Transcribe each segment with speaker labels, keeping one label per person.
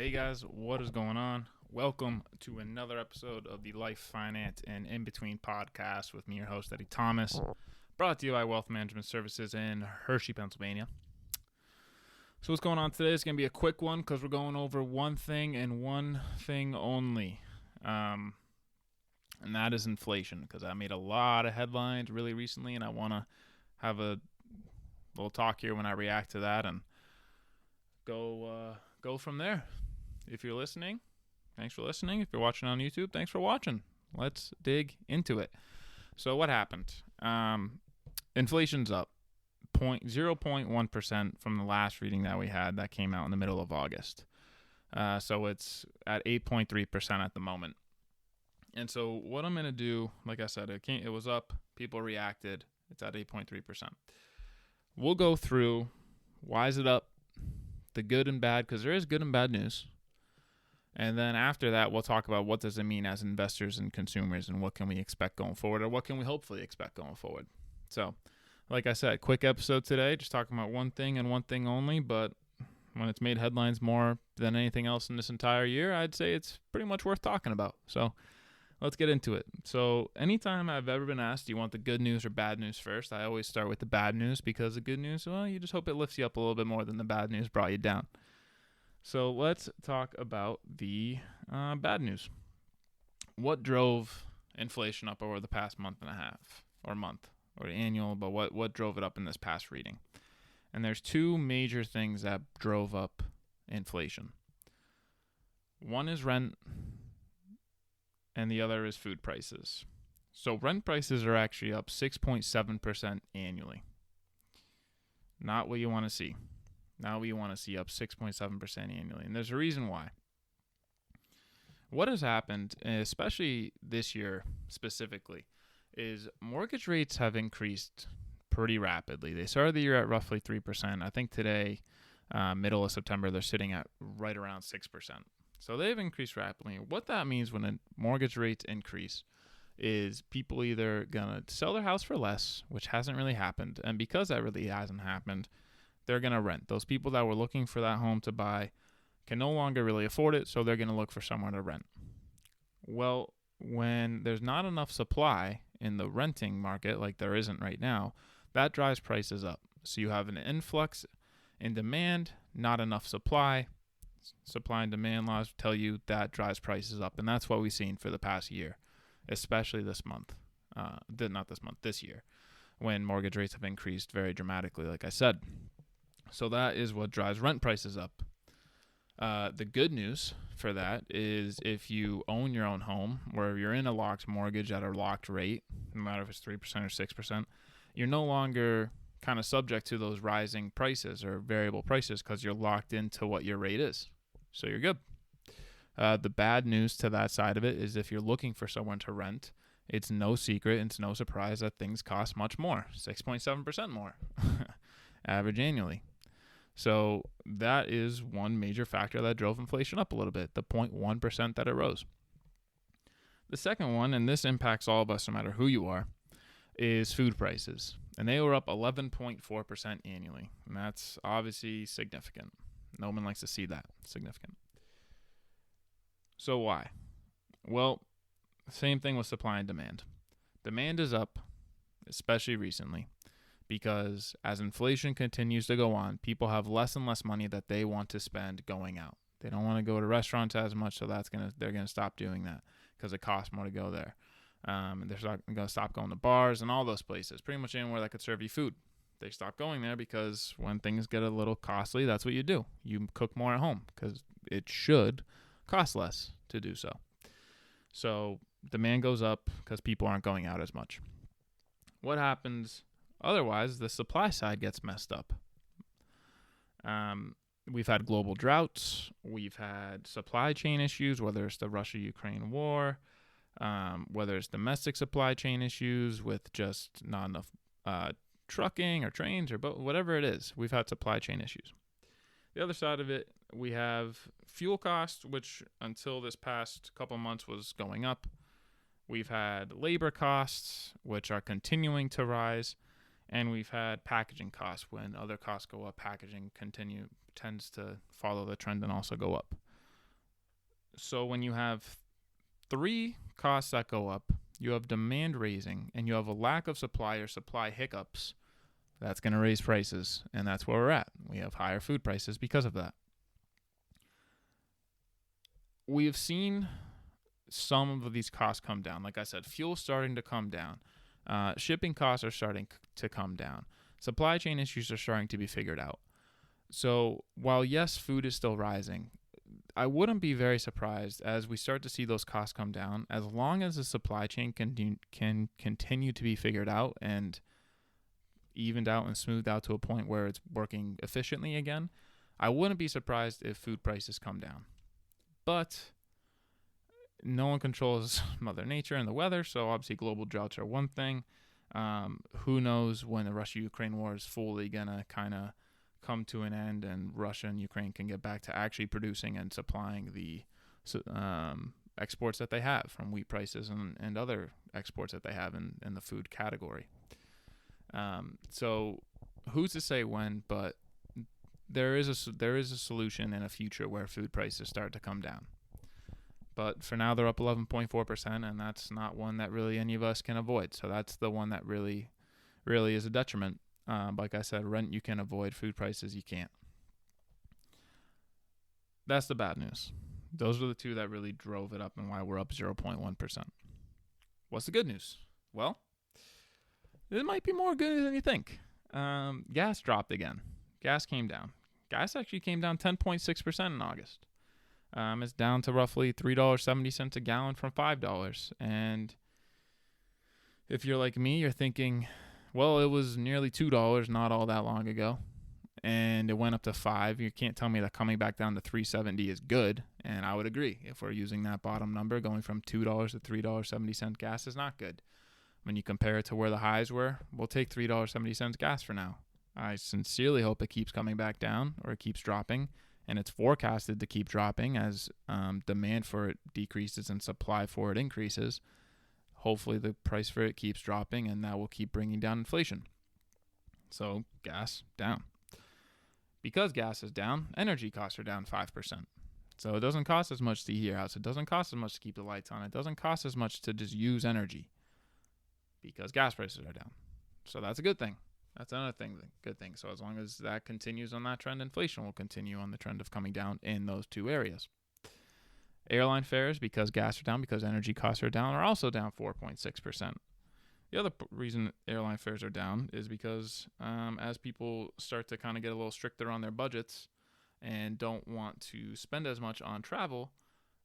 Speaker 1: Hey guys, what is going on? Welcome to another episode of the Life, Finance, and In Between podcast with me, your host, Eddie Thomas, brought to you by Wealth Management Services in Hershey, Pennsylvania. So what's going on today is going to be a quick one because we're going over one thing and one thing only, and that is inflation, because I made a lot of headlines really recently, and I want to have a little talk here when I react to that and go from there. If you're listening, thanks for listening. If you're watching on YouTube, thanks for watching. Let's dig into it. So what happened? Inflation's up 0.1% from the last reading that we had that came out in the middle of August. So it's at 8.3% at the moment. And so what I'm going to do, like I said, it was up. People reacted. It's at 8.3%. We'll go through why is it up, the good and bad, because there is good and bad news. And then after that, we'll talk about what does it mean as investors and consumers, and what can we expect going forward, or what can we hopefully expect going forward. So, like I said, quick episode today, just talking about one thing and one thing only, but when it's made headlines more than anything else in this entire year, I'd say it's pretty much worth talking about. So let's get into it. So anytime I've ever been asked, do you want the good news or bad news first, I always start with the bad news, because the good news, well, you just hope it lifts you up a little bit more than the bad news brought you down. So let's talk about the bad news. What drove inflation up over the past month and a half, or annual, but what drove it up in this past reading? And there's two major things that drove up inflation. One is rent, and the other is food prices. So rent prices are actually up 6.7% annually. Not what you want to see. Now we want to see up 6.7% annually. And there's a reason why. What has happened, especially this year specifically, is mortgage rates have increased pretty rapidly. They started the year at roughly 3%. I think today, middle of September, they're sitting at right around 6%. So they've increased rapidly. What that means when mortgage rates increase is people either going to sell their house for less, which hasn't really happened. And because that really hasn't happened, they're going to rent. Those people that were looking for that home to buy can no longer really afford it, so they're going to look for somewhere to rent. Well, when there's not enough supply in the renting market, like there isn't right now, that drives prices up. So you have an influx in demand, not enough supply. Supply and demand laws tell you that drives prices up, and that's what we've seen for the past year, especially this month. This year, when mortgage rates have increased very dramatically, like I said. So that is what drives rent prices up. The good news for that is if you own your own home, or you're in a locked mortgage at a locked rate, no matter if it's 3% or 6%, you're no longer kind of subject to those rising prices or variable prices, because you're locked into what your rate is. So you're good. The bad news to that side of it is if you're looking for someone to rent, it's no secret, it's no surprise that things cost much more, 6.7% more average annually. So that is one major factor that drove inflation up a little bit, the 0.1% that it rose. The second one, and this impacts all of us no matter who you are, is food prices. And they were up 11.4% annually. And that's obviously significant. No one likes to see that. Significant. So why? Well, same thing with supply and demand. Demand is up, especially recently, because as inflation continues to go on, people have less and less money that they want to spend going out. They don't want to go to restaurants as much, so they're gonna stop doing that because it costs more to go there. They're gonna stop going to bars and all those places. Pretty much anywhere that could serve you food, they stop going there, because when things get a little costly, that's what you do. You cook more at home because it should cost less to do so. So demand goes up because people aren't going out as much. What happens? Otherwise, the supply side gets messed up. We've had global droughts. We've had supply chain issues, whether it's the Russia-Ukraine war, whether it's domestic supply chain issues with just not enough trucking or trains or whatever it is. We've had supply chain issues. The other side of it, we have fuel costs, which until this past couple months was going up. We've had labor costs, which are continuing to rise. And we've had packaging costs. When other costs go up, packaging tends to follow the trend and also go up. So when you have three costs that go up, you have demand raising, and you have a lack of supply or supply hiccups, that's going to raise prices, and that's where we're at. We have higher food prices because of that. We have seen some of these costs come down. Like I said, fuel's starting to come down. Shipping costs are starting to come down. Supply chain issues are starting to be figured out. So while, yes, food is still rising, I wouldn't be very surprised as we start to see those costs come down, as long as the supply chain can continue to be figured out and evened out and smoothed out to a point where it's working efficiently again. I wouldn't be surprised if food prices come down. But no one controls Mother Nature and the weather, so obviously global droughts are one thing. Who knows when the Russia-Ukraine war is fully going to kind of come to an end and Russia and Ukraine can get back to actually producing and supplying the exports that they have from wheat prices and other exports that they have in the food category. So who's to say when, but there is a solution in a future where food prices start to come down. But for now, they're up 11.4%, and that's not one that really any of us can avoid. So that's the one that really, really is a detriment. Like I said, rent you can avoid, food prices you can't. That's the bad news. Those are the two that really drove it up and why we're up 0.1%. What's the good news? Well, it might be more good than you think. Gas dropped again. Gas came down. Gas actually came down 10.6% in August. It's down to roughly $3.70 a gallon from $5. And if you're like me, you're thinking, well, it was nearly $2 not all that long ago, and it went up to $5. You can't tell me that coming back down to $3.70 is good, and I would agree. If we're using that bottom number, going from $2 to $3.70 gas is not good. When you compare it to where the highs were, we'll take $3.70 gas for now. I sincerely hope it keeps coming back down or it keeps dropping, and it's forecasted to keep dropping as demand for it decreases and supply for it increases. Hopefully the price for it keeps dropping, and that will keep bringing down inflation. So gas down. Because gas is down, energy costs are down 5%. So it doesn't cost as much to heat your house. It doesn't cost as much to keep the lights on. It doesn't cost as much to just use energy because gas prices are down. So that's a good thing. That's another thing, good thing. So as long as that continues on that trend, inflation will continue on the trend of coming down in those two areas. Airline fares, because gas are down, because energy costs are down, are also down 4.6%. The other reason airline fares are down is because as people start to kind of get a little stricter on their budgets and don't want to spend as much on travel,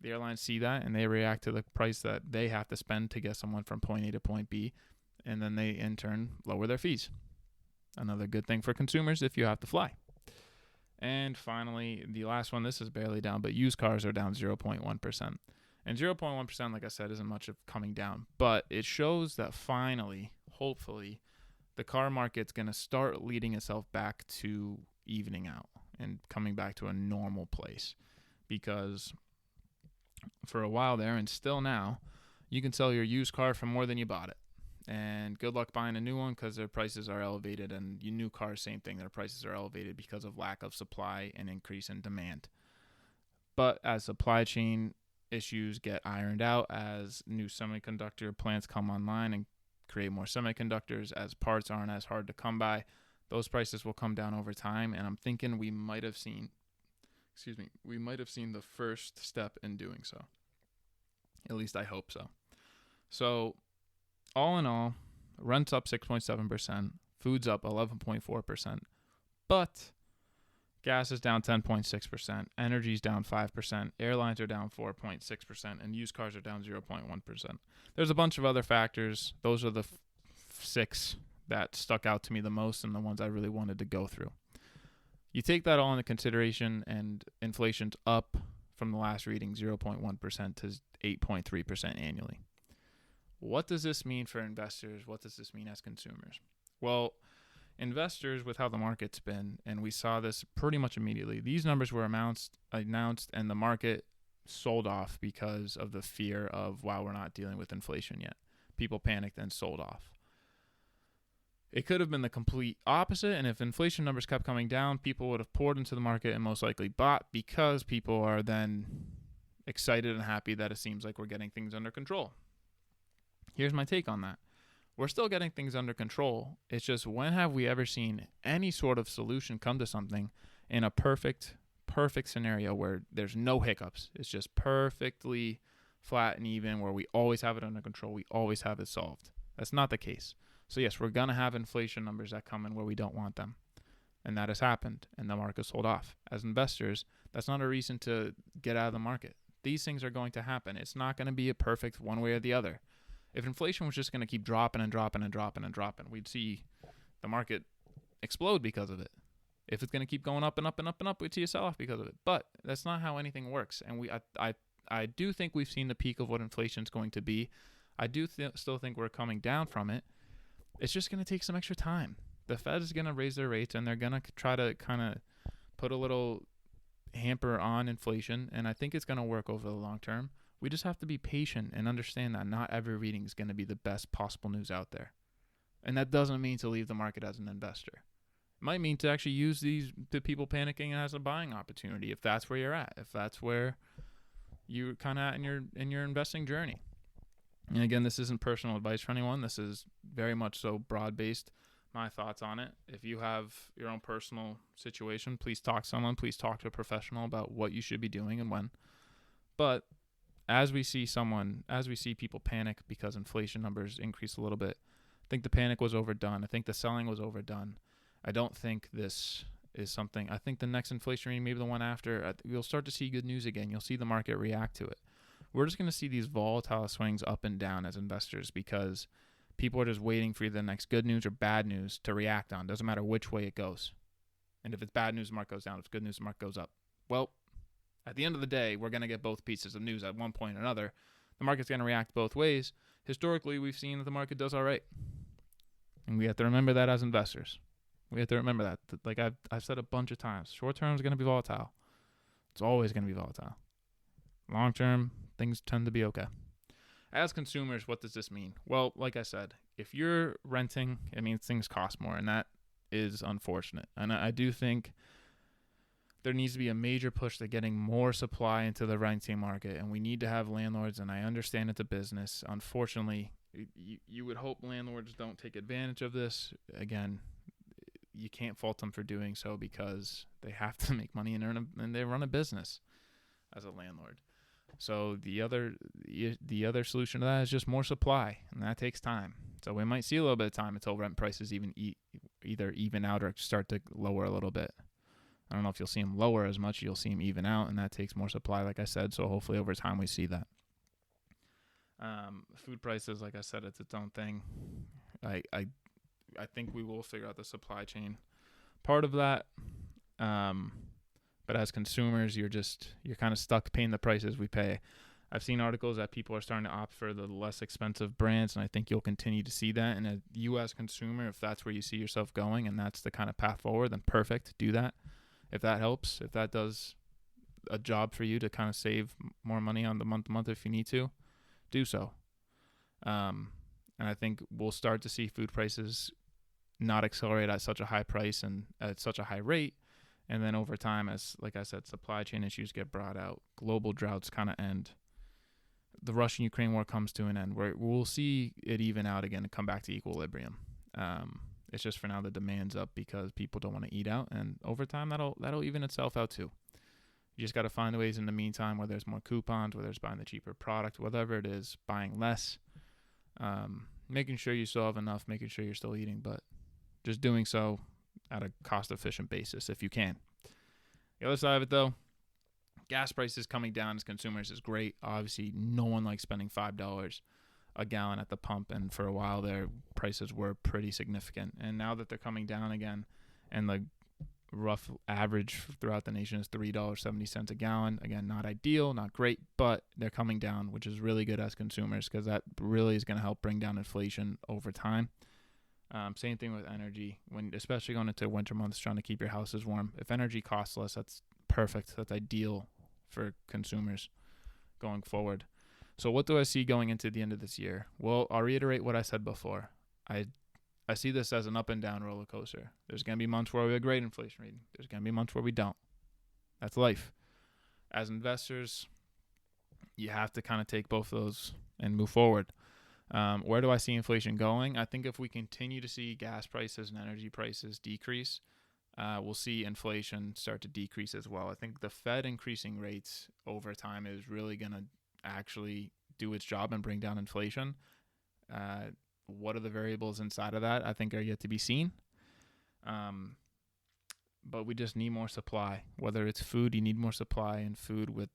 Speaker 1: the airlines see that and they react to the price that they have to spend to get someone from point A to point B, and then they in turn lower their fees. Another good thing for consumers if you have to fly. And finally, the last one, this is barely down, but used cars are down 0.1%. And 0.1%, like I said, isn't much of coming down, but it shows that finally, hopefully, the car market's going to start leading itself back to evening out and coming back to a normal place. Because for a while there, and still now, you can sell your used car for more than you bought it. And good luck buying a new one because their prices are elevated. And your new cars, same thing. Their prices are elevated because of lack of supply and increase in demand. But as supply chain issues get ironed out, as new semiconductor plants come online and create more semiconductors, as parts aren't as hard to come by, those prices will come down over time. And I'm thinking we might have seen the first step in doing so. At least I hope so. So all in all, rent's up 6.7%, food's up 11.4%, but gas is down 10.6%, energy's down 5%, airlines are down 4.6%, and used cars are down 0.1%. There's a bunch of other factors. Those are the six that stuck out to me the most and the ones I really wanted to go through. You take that all into consideration, and inflation's up from the last reading 0.1% to 8.3% annually. What does this mean for investors? What does this mean as consumers? Well, investors, with how the market's been, and we saw this pretty much immediately, these numbers were announced and the market sold off because of the fear of, wow, we're not dealing with inflation yet. People panicked and sold off. It could have been the complete opposite, and if inflation numbers kept coming down, people would have poured into the market and most likely bought because people are then excited and happy that it seems like we're getting things under control. Here's my take on that. We're still getting things under control. It's just, when have we ever seen any sort of solution come to something in a perfect scenario where there's no hiccups? It's just perfectly flat and even, where we always have it under control. We always have it solved. That's not the case. So yes, we're going to have inflation numbers that come in where we don't want them. And that has happened, and the market sold off. As investors, that's not a reason to get out of the market. These things are going to happen. It's not going to be a perfect one way or the other. If inflation was just going to keep dropping and dropping and dropping and dropping, we'd see the market explode because of it. If it's going to keep going up and up and up and up, we'd see a sell-off because of it. But that's not how anything works. And I do think we've seen the peak of what inflation is going to be. I do still think we're coming down from it. It's just going to take some extra time. The Fed is going to raise their rates, and they're going to try to kind of put a little hamper on inflation, and I think it's going to work over the long term. We just have to be patient and understand that not every reading is going to be the best possible news out there. And that doesn't mean to leave the market as an investor. It might mean to actually use the people panicking as a buying opportunity, if that's where you're at, if that's where you're kind of at in your investing journey. And again, this isn't personal advice for anyone. This is very much so broad-based, my thoughts on it. If you have your own personal situation, please talk to someone. Please talk to a professional about what you should be doing and when. But as we see people panic because inflation numbers increase a little bit, I think the panic was overdone. I think the selling was overdone. I don't think this is something. I think the next inflation reading, maybe the one after, you'll start to see good news again. You'll see the market react to it. We're just going to see these volatile swings up and down as investors because people are just waiting for either the next good news or bad news to react on. Doesn't matter which way it goes. And if it's bad news, the market goes down. If it's good news, the market goes up. Well, at the end of the day, we're going to get both pieces of news at one point or another. The market's going to react both ways. Historically, we've seen that the market does all right. And we have to remember that as investors. We have to remember that. Like I've said a bunch of times, short term is going to be volatile. It's always going to be volatile. Long term, things tend to be okay. As consumers, what does this mean? Well, like I said, if you're renting, it means things cost more, and that is unfortunate. And I do think there needs to be a major push to getting more supply into the renting market, and we need to have landlords, and I understand it's a business. Unfortunately, you would hope landlords don't take advantage of this. Again, you can't fault them for doing so because they have to make money and they run a business as a landlord. So the other solution to that is just more supply, and that takes time. So we might see a little bit of time until rent prices either even out or start to lower a little bit. I don't know if you'll see them lower as much. You'll see them even out, and that takes more supply, like I said. So hopefully over time we see that. Food prices, like I said, it's its own thing. I think we will figure out the supply chain part of that. But as consumers, you're kind of stuck paying the prices we pay. I've seen articles that people are starting to opt for the less expensive brands, and I think you'll continue to see that. And as you as consumer, if that's where you see yourself going and that's the kind of path forward, then perfect, do that. If that helps, if that does a job for you to kind of save more money on the month if you need to, do so. And I think we'll start to see food prices not accelerate at such a high price and at such a high rate. And then over time, as like I said, supply chain issues get brought out, global droughts kind of end, the Russian-Ukraine war comes to an end, where we'll see it even out again and come back to equilibrium. It's just for now the demand's up because people don't want to eat out, and over time that'll even itself out too. You just got to find ways in the meantime, whether there's more coupons, whether it's buying the cheaper product, whatever it is, buying less, making sure you still have enough, making sure you're still eating, but just doing so at a cost-efficient basis if you can. The other side of it, though, gas prices coming down as consumers is great. Obviously, no one likes spending $5 a gallon at the pump, and for a while their prices were pretty significant. And now that they're coming down again, and the rough average throughout the nation is $3.70 a gallon. Again, not ideal, not great, but they're coming down, which is really good as consumers because that really is going to help bring down inflation over time. Same thing with energy, especially going into winter months, trying to keep your houses warm. If energy costs less, that's perfect. That's ideal for consumers going forward. So what do I see going into the end of this year? Well, I'll reiterate what I said before. I see this as an up and down roller coaster. There's going to be months where we have a great inflation reading. There's going to be months where we don't. That's life. As investors, you have to kind of take both of those and move forward. Where do I see inflation going? I think if we continue to see gas prices and energy prices decrease, we'll see inflation start to decrease as well. I think the Fed increasing rates over time is really going to actually do its job and bring down inflation. What are the variables inside of that, I think, are yet to be seen. But we just need more supply. Whether it's food, you need more supply, and food with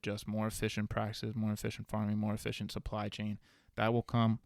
Speaker 1: just more efficient practices, more efficient farming, more efficient supply chain. That will come.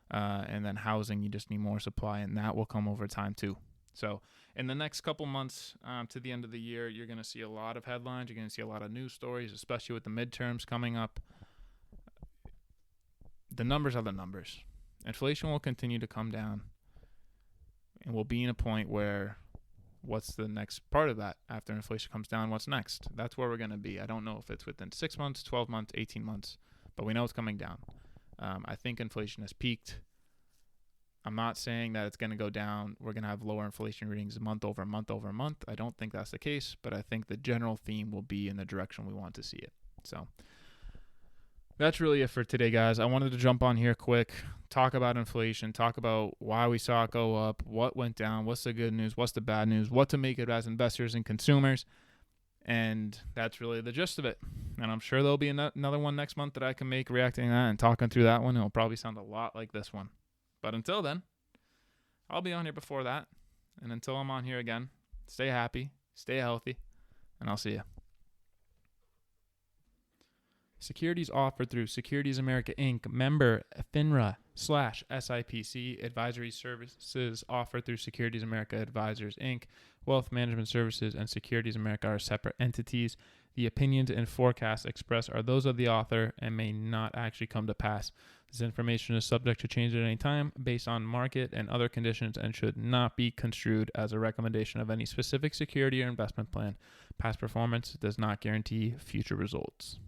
Speaker 1: And then housing, you just need more supply, and that will come over time too. So in the next couple months to the end of the year, you're going to see a lot of headlines. You're going to see a lot of news stories, especially with the midterms coming up. The numbers are the numbers. Inflation will continue to come down, and we'll be in a point where what's the next part of that? After inflation comes down, what's next? That's where we're going to be. I don't know if it's within 6 months, 12 months, 18 months, but we know it's coming down. I think inflation has peaked. I'm not saying that it's going to go down. We're going to have lower inflation readings month over month over month. I don't think that's the case, but I think the general theme will be in the direction we want to see it. So that's really it for today, guys. I wanted to jump on here quick, talk about inflation, talk about why we saw it go up, what went down, what's the good news, what's the bad news, what to make it as investors and consumers. And that's really the gist of it. And I'm sure there'll be another one next month that I can make reacting to that and talking through that one. It'll probably sound a lot like this one. But until then, I'll be on here before that. And until I'm on here again, stay happy, stay healthy, and I'll see you. Securities offered through Securities America Inc., member FINRA/SIPC. Advisory services offered through Securities America Advisors Inc. Wealth Management Services and Securities America are separate entities. The opinions and forecasts expressed are those of the author and may not actually come to pass. This information is subject to change at any time based on market and other conditions and should not be construed as a recommendation of any specific security or investment plan. Past performance does not guarantee future results.